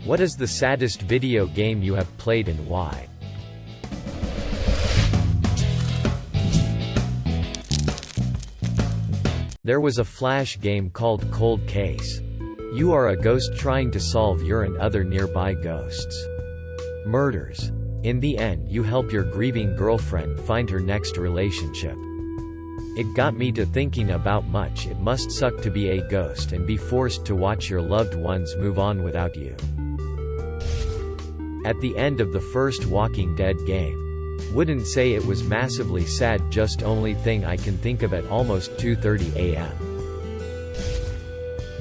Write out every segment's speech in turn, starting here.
What is the saddest video game you have played and why? There was a Flash game called Cold Case. You are a ghost trying to solve your and other nearby ghosts' murders. In the end, you help your grieving girlfriend find her next relationship. It got me to thinking about much it must suck to be a ghost and be forced to watch your loved ones move on without you. At the end of the first Walking Dead game. Wouldn't say it was massively sad, just only thing I can think of at almost 2:30 a.m.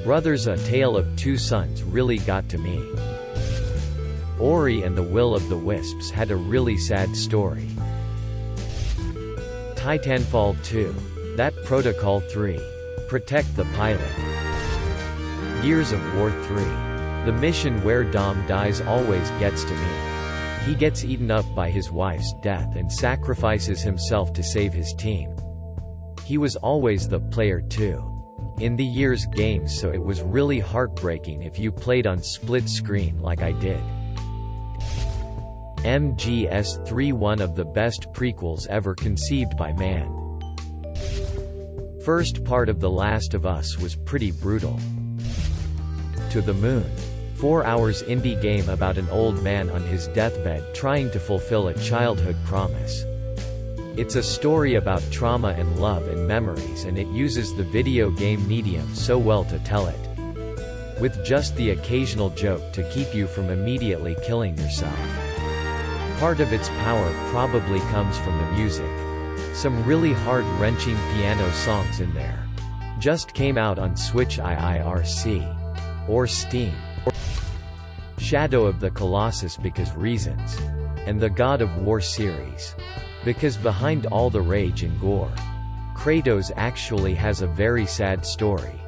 Brothers: A Tale of Two Sons really got to me. Ori and the Will of the Wisps had a really sad story. Titanfall 2. That Protocol 3. Protect the Pilot. Gears of War 3. The mission where Dom dies always gets to me. He gets eaten up by his wife's death and sacrifices himself to save his team. He was always the player too. In the year's games, so it was really heartbreaking if you played on split screen like I did. MGS3, one of the best prequels ever conceived by man. First part of The Last of Us was pretty brutal. To the Moon. 4 hours indie game about an old man on his deathbed trying to fulfill a childhood promise. It's a story about trauma and love and memories, and it uses the video game medium so well to tell it. With just the occasional joke to keep you from immediately killing yourself. Part of its power probably comes from the music. Some really heart-wrenching piano songs in there. Just came out on Switch IRC. Or Steam. Shadow of the Colossus because reasons. And the God of War series. Because behind all the rage and gore, Kratos actually has a very sad story.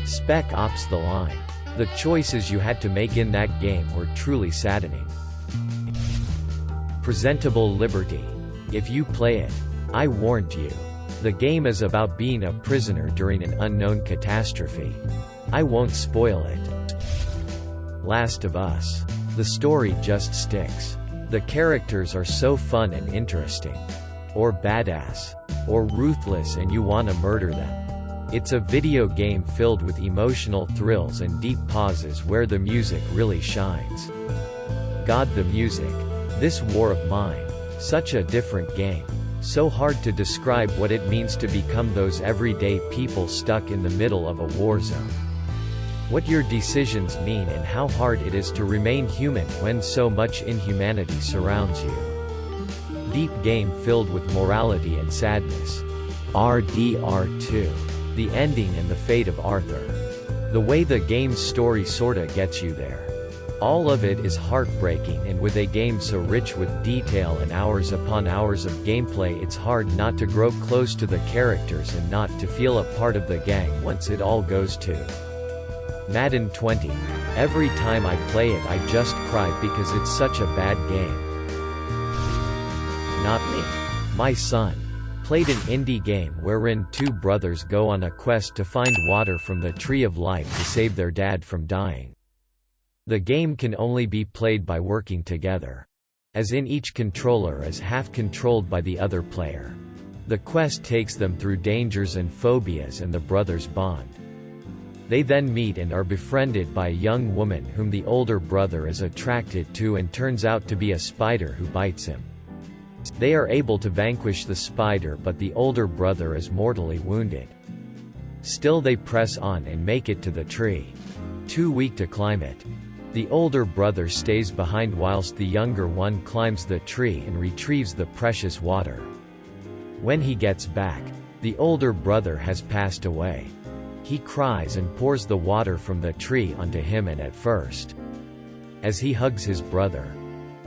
Spec Ops: The Line. The choices you had to make in that game were truly saddening. Presentable Liberty. If you play it, I warned you. The game is about being a prisoner during an unknown catastrophe. I won't spoil it. Last of Us. The story just sticks. The characters are so fun and interesting. Or badass. Or ruthless and you wanna murder them. It's a video game filled with emotional thrills and deep pauses where the music really shines. God, the music. This War of Mine. Such a different game. So hard to describe what it means to become those everyday people stuck in the middle of a war zone. What your decisions mean and how hard it is to remain human when so much inhumanity surrounds you. Deep game filled with morality and sadness. RDR2. The ending and the fate of Arthur. The way the game's story sorta gets you there. All of it is heartbreaking, and with a game so rich with detail and hours upon hours of gameplay, it's hard not to grow close to the characters and not to feel a part of the gang once it all goes to. Madden 20. Every time I play it I just cry because it's such a bad game. Not me. My son played an indie game wherein two brothers go on a quest to find water from the Tree of Life to save their dad from dying. The game can only be played by working together. As in, each controller is half controlled by the other player. The quest takes them through dangers and phobias, and the brothers bond. They then meet and are befriended by a young woman whom the older brother is attracted to and turns out to be a spider who bites him. They are able to vanquish the spider, but the older brother is mortally wounded. Still they press on and make it to the tree. Too weak to climb it. The older brother stays behind whilst the younger one climbs the tree and retrieves the precious water. When he gets back, the older brother has passed away. He cries and pours the water from the tree onto him, and at first, as he hugs his brother,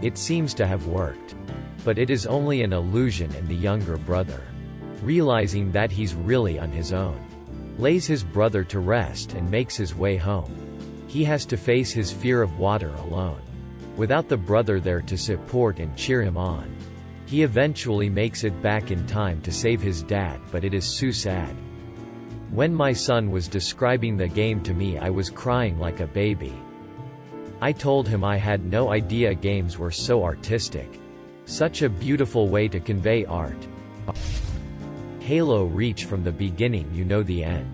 it seems to have worked. But it is only an illusion, and the younger brother, realizing that he's really on his own, lays his brother to rest and makes his way home. He has to face his fear of water alone, without the brother there to support and cheer him on. He eventually makes it back in time to save his dad, but it is so sad. When my son was describing the game to me, I was crying like a baby. I told him I had no idea games were so artistic. Such a beautiful way to convey art. Halo Reach, from the beginning you know the end.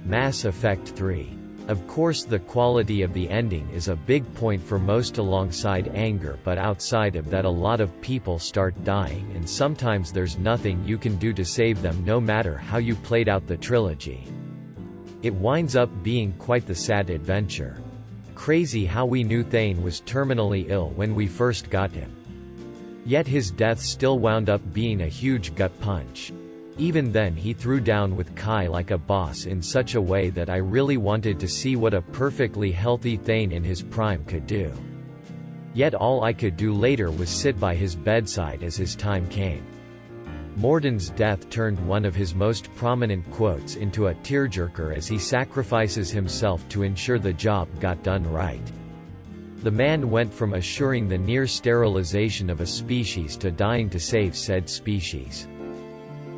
Mass Effect 3. Of course the quality of the ending is a big point for most, alongside anger, but outside of that a lot of people start dying and sometimes there's nothing you can do to save them no matter how you played out the trilogy. It winds up being quite the sad adventure. Crazy how we knew Thane was terminally ill when we first got him. Yet his death still wound up being a huge gut punch. Even then he threw down with Kai like a boss in such a way that I really wanted to see what a perfectly healthy Thane in his prime could do. Yet all I could do later was sit by his bedside as his time came. Morden's death turned one of his most prominent quotes into a tearjerker as he sacrifices himself to ensure the job got done right. The man went from assuring the near sterilization of a species to dying to save said species.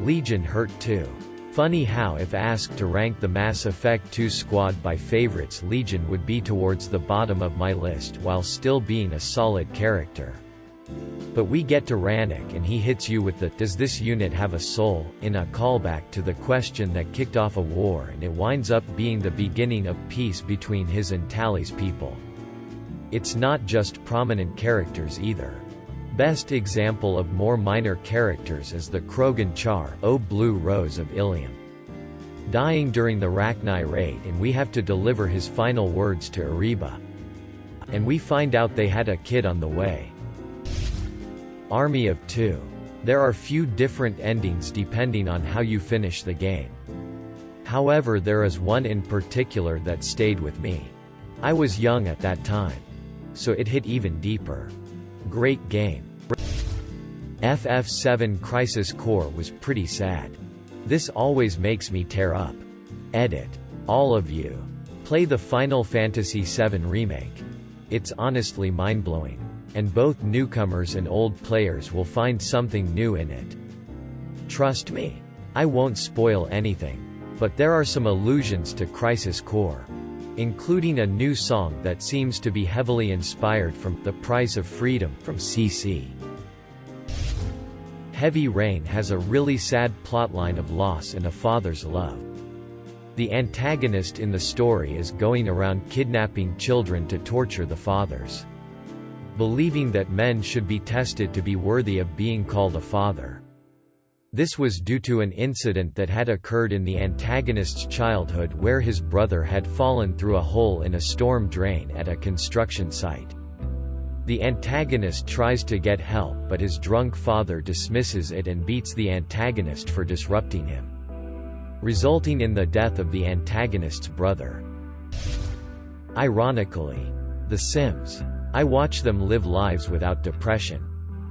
Legion hurt too. Funny how if asked to rank the Mass Effect 2 squad by favorites, Legion would be towards the bottom of my list while still being a solid character. But we get to Rannick and he hits you with the "Does this unit have a soul?" in a callback to the question that kicked off a war, and it winds up being the beginning of peace between his and Tally's people. It's not just prominent characters either. Best example of more minor characters is the Krogan Char, O Blue Rose of Ilium. Dying during the Rachni raid, and we have to deliver his final words to Ariba. And we find out they had a kid on the way. Army of Two. There are few different endings depending on how you finish the game. However, there is one in particular that stayed with me. I was young at that time, so it hit even deeper. Great game. FF7 Crisis Core was pretty sad. This always makes me tear up. Edit. All of you. Play the Final Fantasy VII Remake. It's honestly mind-blowing. And both newcomers and old players will find something new in it. Trust me. I won't spoil anything. But there are some allusions to Crisis Core, including a new song that seems to be heavily inspired from The Price of Freedom from CC. Heavy Rain has a really sad plotline of loss and a father's love. The antagonist in the story is going around kidnapping children to torture the fathers, believing that men should be tested to be worthy of being called a father. This was due to an incident that had occurred in the antagonist's childhood where his brother had fallen through a hole in a storm drain at a construction site. The antagonist tries to get help, but his drunk father dismisses it and beats the antagonist for disrupting him, resulting in the death of the antagonist's brother. Ironically, The Sims. I watch them live lives without depression,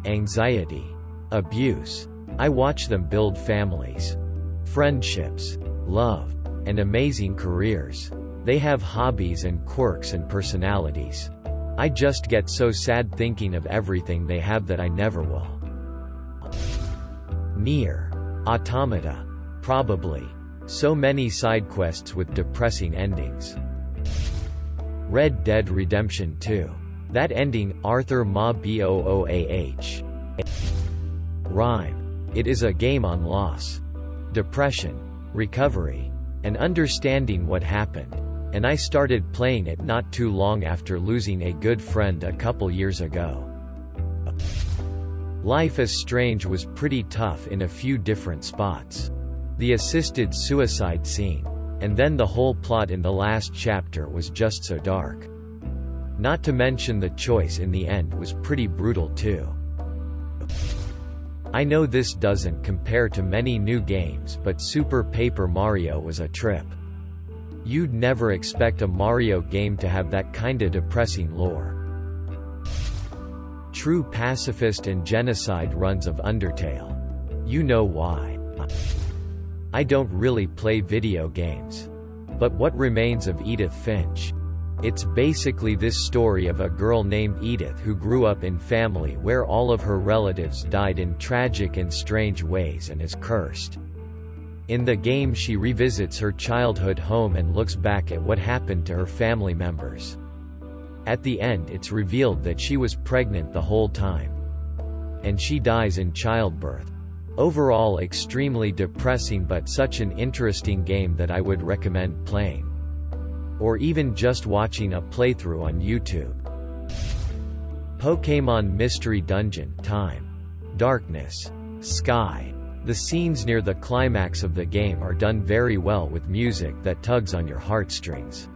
anxiety, abuse. I watch them build families, friendships, love, and amazing careers. They have hobbies and quirks and personalities. I just get so sad thinking of everything they have that I never will. Nier Automata. Probably. So many side quests with depressing endings. Red Dead Redemption 2. That ending, Arthur Ma Booah. Rhyme. It is a game on loss, depression, recovery, and understanding what happened. And I started playing it not too long after losing a good friend a couple years ago. Life is Strange was pretty tough in a few different spots. The assisted suicide scene, and then the whole plot in the last chapter was just so dark. Not to mention the choice in the end was pretty brutal too. I know this doesn't compare to many new games, but Super Paper Mario was a trip. You'd never expect a Mario game to have that kinda depressing lore. True pacifist and genocide runs of Undertale. You know why. I don't really play video games. But What Remains of Edith Finch? It's basically this story of a girl named Edith who grew up in family where all of her relatives died in tragic and strange ways and is cursed. In the game she revisits her childhood home and looks back at what happened to her family members. At the end it's revealed that she was pregnant the whole time. And she dies in childbirth. Overall extremely depressing, but such an interesting game that I would recommend playing. Or even just watching a playthrough on YouTube. Pokémon Mystery Dungeon. Time. Darkness. Sky. The scenes near the climax of the game are done very well with music that tugs on your heartstrings.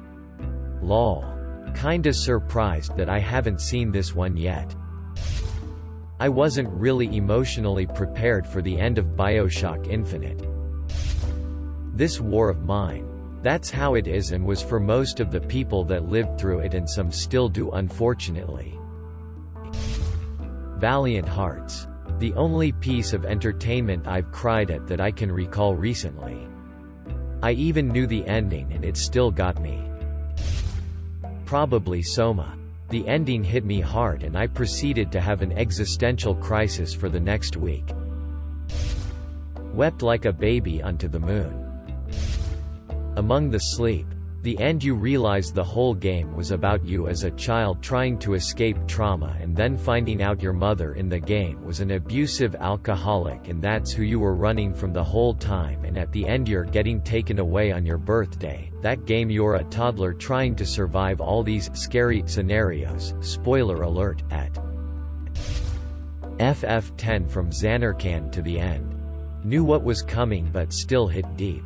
Lol. Kinda surprised that I haven't seen this one yet. I wasn't really emotionally prepared for the end of BioShock Infinite. This war of mine. That's how it is and was for most of the people that lived through it, and some still do, unfortunately. Valiant Hearts. The only piece of entertainment I've cried at that I can recall recently. I even knew the ending and it still got me. Probably Soma. The ending hit me hard and I proceeded to have an existential crisis for the next week. Wept like a baby onto the moon. Among the Sleep. The end, you realize the whole game was about you as a child trying to escape trauma and then finding out your mother in the game was an abusive alcoholic, and that's who you were running from the whole time, and at the end you're getting taken away on your birthday. That game, you're a toddler trying to survive all these scary scenarios. Spoiler alert, at FF10 from Xanarkand to the end. Knew what was coming but still hit deep.